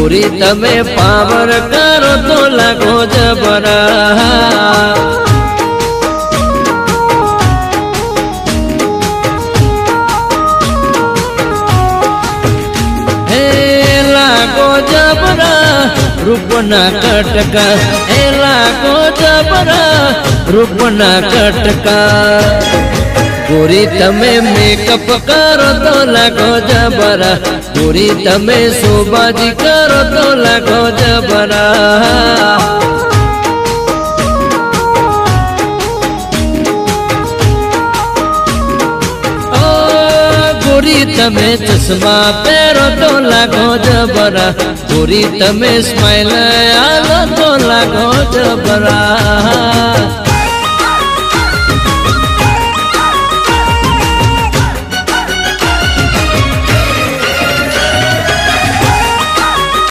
गोरी तमे पावर करो तो लागो जबरा। लागो जबरा रूपना कटका, ए लागो जबरा रूपना कटका। गोरी तमे मेकअप करो तो लागो जबरा, गोरी तमे शोबाजी करो तो लागो जबरा। गोरी तमे चश्मा पहरो तो लागो जबरा, गोरी तमे स्माइल आलो तो लागो जबरा।